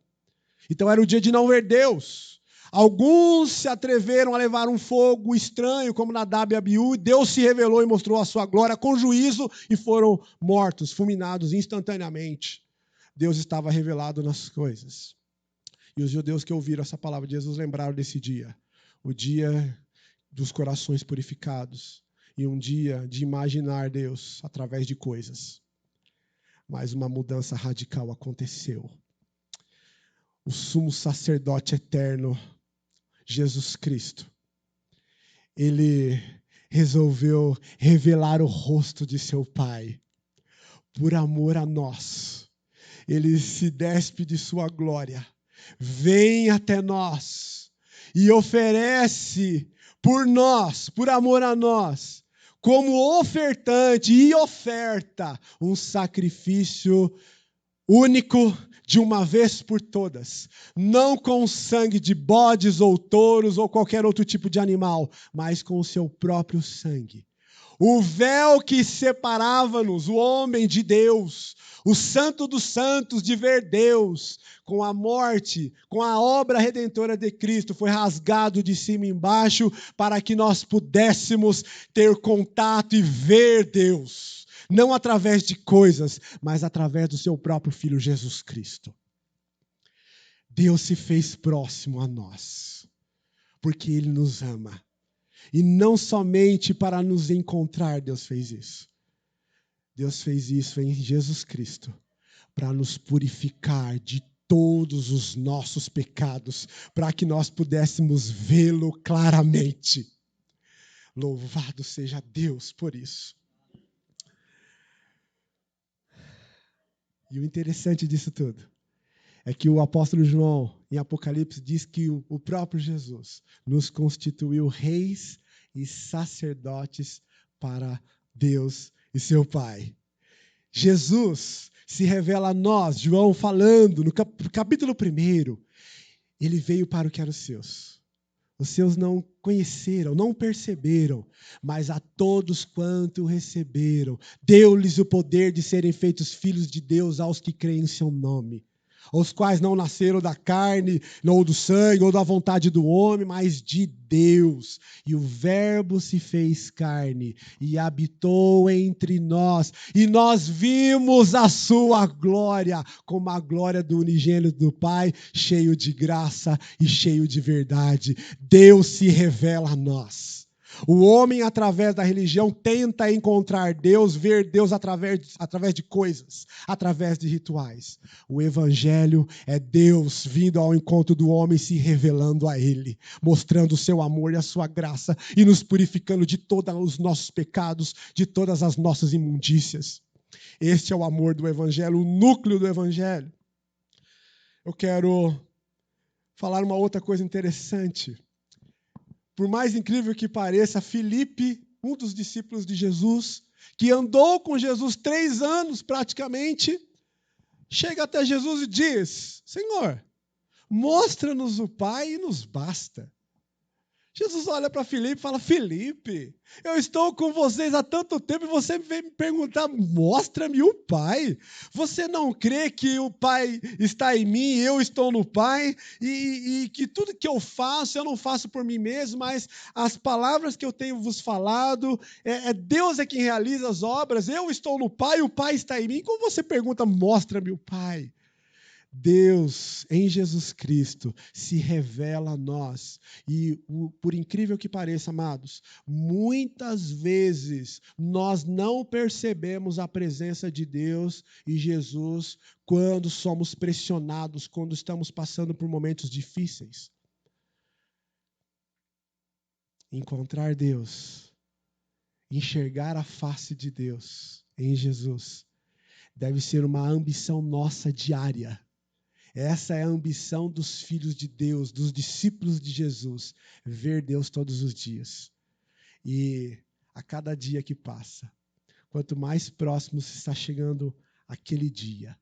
Então era o dia de não ver Deus. Alguns se atreveram a levar um fogo estranho, como Nadab e Abiú, e Deus se revelou e mostrou a sua glória com juízo e foram mortos, fulminados instantaneamente. Deus estava revelado nas coisas. E os judeus que ouviram essa palavra de Jesus lembraram desse dia, o dia dos corações purificados e um dia de imaginar Deus através de coisas. Mas uma mudança radical aconteceu. O sumo sacerdote eterno, Jesus Cristo, ele resolveu revelar o rosto de seu Pai. Por amor a nós, ele se despe de sua glória, vem até nós e oferece por nós, por amor a nós, como ofertante e oferta, um sacrifício único de uma vez por todas, não com sangue de bodes ou touros ou qualquer outro tipo de animal, mas com o seu próprio sangue. O véu que separava-nos, o homem de Deus, o santo dos santos de ver Deus, com a morte, com a obra redentora de Cristo, foi rasgado de cima e embaixo para que nós pudéssemos ter contato e ver Deus. Não através de coisas, mas através do seu próprio Filho Jesus Cristo. Deus se fez próximo a nós, porque Ele nos ama. E não somente para nos encontrar Deus fez isso. Deus fez isso em Jesus Cristo, para nos purificar de todos os nossos pecados, para que nós pudéssemos vê-lo claramente. Louvado seja Deus por isso. E o interessante disso tudo é que o apóstolo João, em Apocalipse, diz que o próprio Jesus nos constituiu reis e sacerdotes para Deus e seu Pai. Jesus se revela a nós, João falando, no capítulo 1, ele veio para o que eram os seus. Os seus não conheceram, não perceberam, mas a todos quanto o receberam, deu-lhes o poder de serem feitos filhos de Deus aos que creem em seu nome, os quais não nasceram da carne, ou do sangue, ou da vontade do homem, mas de Deus. E o Verbo se fez carne e habitou entre nós, e nós vimos a sua glória, como a glória do unigênito do Pai, cheio de graça e cheio de verdade. Deus se revela a nós. O homem, através da religião, tenta encontrar Deus, ver Deus através de coisas, através de rituais. O Evangelho é Deus vindo ao encontro do homem, se revelando a Ele, mostrando o seu amor e a sua graça e nos purificando de todos os nossos pecados, de todas as nossas imundícias. Este é o amor do Evangelho, o núcleo do Evangelho. Eu quero falar uma outra coisa interessante. Por mais incrível que pareça, Filipe, um dos discípulos de Jesus, que andou com Jesus 3 anos praticamente, chega até Jesus e diz: Senhor, mostra-nos o Pai e nos basta. Jesus olha para Filipe e fala: Filipe, eu estou com vocês há tanto tempo e você vem me perguntar, mostra-me o Pai. Você não crê que o Pai está em mim e eu estou no Pai? E que tudo que eu faço, eu não faço por mim mesmo, mas as palavras que eu tenho vos falado, Deus é quem realiza as obras, eu estou no Pai, o Pai está em mim. Como você pergunta, mostra-me o Pai? Deus, em Jesus Cristo, se revela a nós. E, por incrível que pareça, amados, muitas vezes nós não percebemos a presença de Deus e Jesus quando somos pressionados, quando estamos passando por momentos difíceis. Encontrar Deus, enxergar a face de Deus em Jesus, deve ser uma ambição nossa diária. Essa é a ambição dos filhos de Deus, dos discípulos de Jesus, ver Deus todos os dias. E a cada dia que passa, quanto mais próximo se está chegando aquele dia,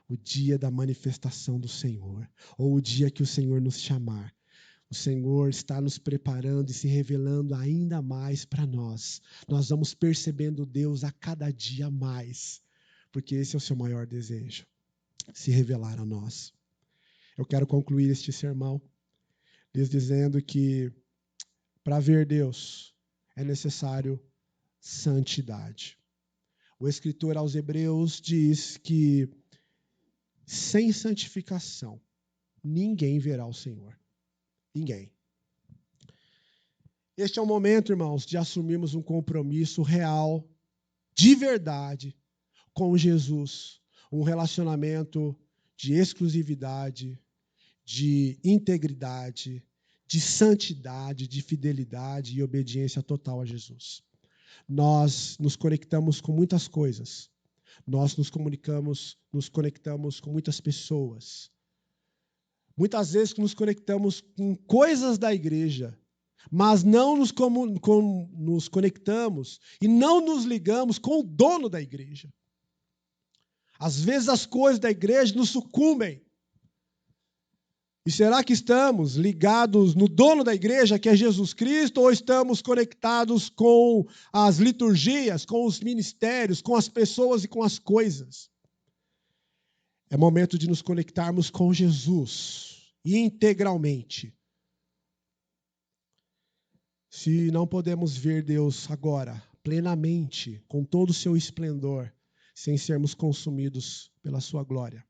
o dia da manifestação do Senhor, ou o dia que o Senhor nos chamar, o Senhor está nos preparando e se revelando ainda mais para nós. Nós vamos percebendo Deus a cada dia mais, porque esse é o seu maior desejo, se revelar a nós. Eu quero concluir este sermão lhes dizendo que para ver Deus é necessário santidade. O escritor aos Hebreus diz que sem santificação ninguém verá o Senhor. Ninguém. Este é o momento, irmãos, de assumirmos um compromisso real, de verdade, com Jesus. Um relacionamento de exclusividade, de integridade, de santidade, de fidelidade e obediência total a Jesus. Nós nos conectamos com muitas coisas. Nós nos conectamos com muitas pessoas. Muitas vezes nos conectamos com coisas da igreja, mas não nos conectamos e não nos ligamos com o dono da igreja. Às vezes as coisas da igreja nos sucumbem. E será que estamos ligados no dono da igreja, que é Jesus Cristo, ou estamos conectados com as liturgias, com os ministérios, com as pessoas e com as coisas? É momento de nos conectarmos com Jesus, integralmente. Se não podemos ver Deus agora, plenamente, com todo o seu esplendor, sem sermos consumidos pela sua glória,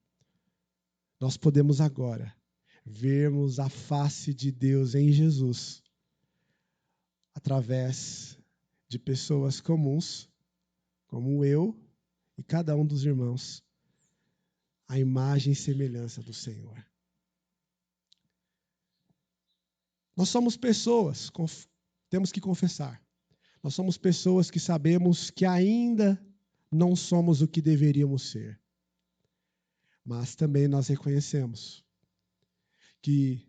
nós podemos agora vermos a face de Deus em Jesus, através de pessoas comuns, como eu e cada um dos irmãos, a imagem e semelhança do Senhor. Nós somos pessoas, temos que confessar, nós somos pessoas que sabemos que ainda não somos o que deveríamos ser, mas também nós reconhecemos que,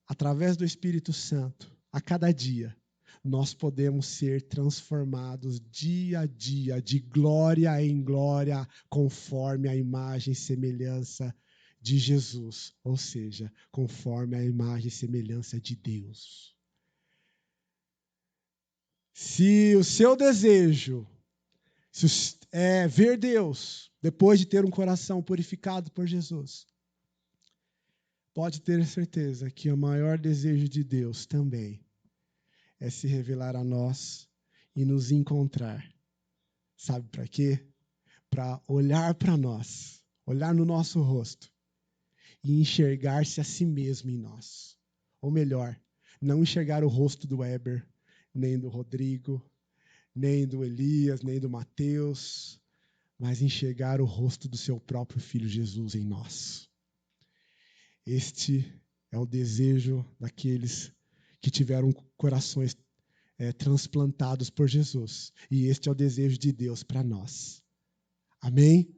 através do Espírito Santo, a cada dia, nós podemos ser transformados dia a dia, de glória em glória, conforme a imagem e semelhança de Jesus, ou seja, conforme a imagem e semelhança de Deus. Se o seu desejo é ver Deus, depois de ter um coração purificado por Jesus, pode ter certeza que o maior desejo de Deus também é se revelar a nós e nos encontrar. Sabe para quê? Para olhar para nós, olhar no nosso rosto e enxergar-se a si mesmo em nós. Ou melhor, não enxergar o rosto do Weber, nem do Rodrigo, nem do Elias, nem do Mateus, mas enxergar o rosto do seu próprio Filho Jesus em nós. Este é o desejo daqueles que tiveram corações transplantados por Jesus. E este é o desejo de Deus para nós. Amém?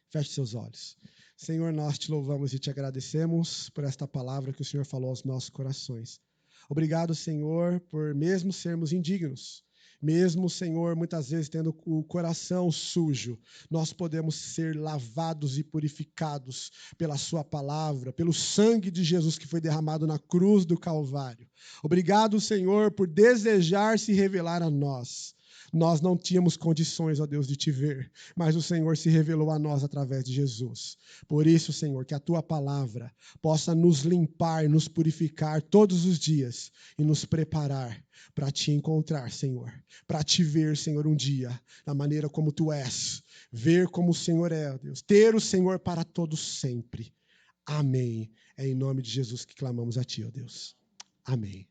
Feche seus olhos. Senhor, nós te louvamos e te agradecemos por esta palavra que o Senhor falou aos nossos corações. Obrigado, Senhor, por mesmo sermos indignos, mesmo, Senhor, muitas vezes tendo o coração sujo, nós podemos ser lavados e purificados pela sua palavra, pelo sangue de Jesus que foi derramado na cruz do Calvário. Obrigado, Senhor, por desejar se revelar a nós. Nós não tínhamos condições, ó Deus, de te ver, mas o Senhor se revelou a nós através de Jesus. Por isso, Senhor, que a tua palavra possa nos limpar, nos purificar todos os dias e nos preparar para te encontrar, Senhor, para te ver, Senhor, um dia, da maneira como tu és, ver como o Senhor é, ó Deus, ter o Senhor para todos sempre. Amém. É em nome de Jesus que clamamos a ti, ó Deus. Amém.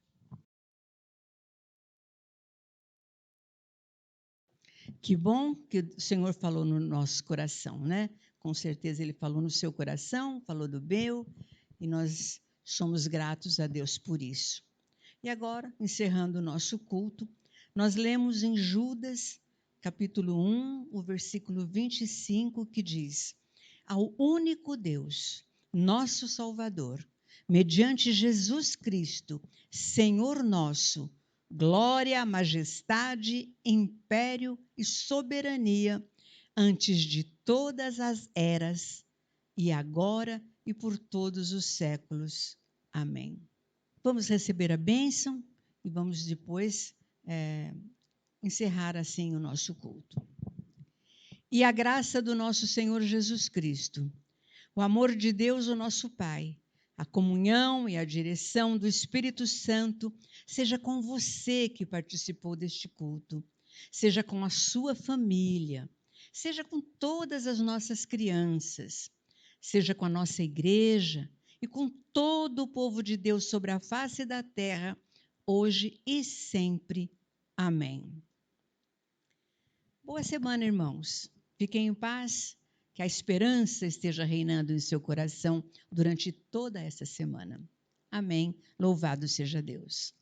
Que bom que o Senhor falou no nosso coração, né? Com certeza Ele falou no seu coração, falou do meu, e nós somos gratos a Deus por isso. E agora, encerrando o nosso culto, nós lemos em Judas, capítulo 1, o versículo 25, que diz: ao único Deus, nosso Salvador, mediante Jesus Cristo, Senhor nosso, glória, majestade, império e soberania antes de todas as eras, e agora e por todos os séculos. Amém. Vamos receber a bênção e vamos depois encerrar assim o nosso culto. E a graça do nosso Senhor Jesus Cristo, o amor de Deus, o nosso Pai, a comunhão e a direção do Espírito Santo seja com você que participou deste culto, seja com a sua família, seja com todas as nossas crianças, seja com a nossa igreja e com todo o povo de Deus sobre a face da terra, hoje e sempre. Amém. Boa semana, irmãos. Fiquem em paz. Que a esperança esteja reinando em seu coração durante toda essa semana. Amém. Louvado seja Deus.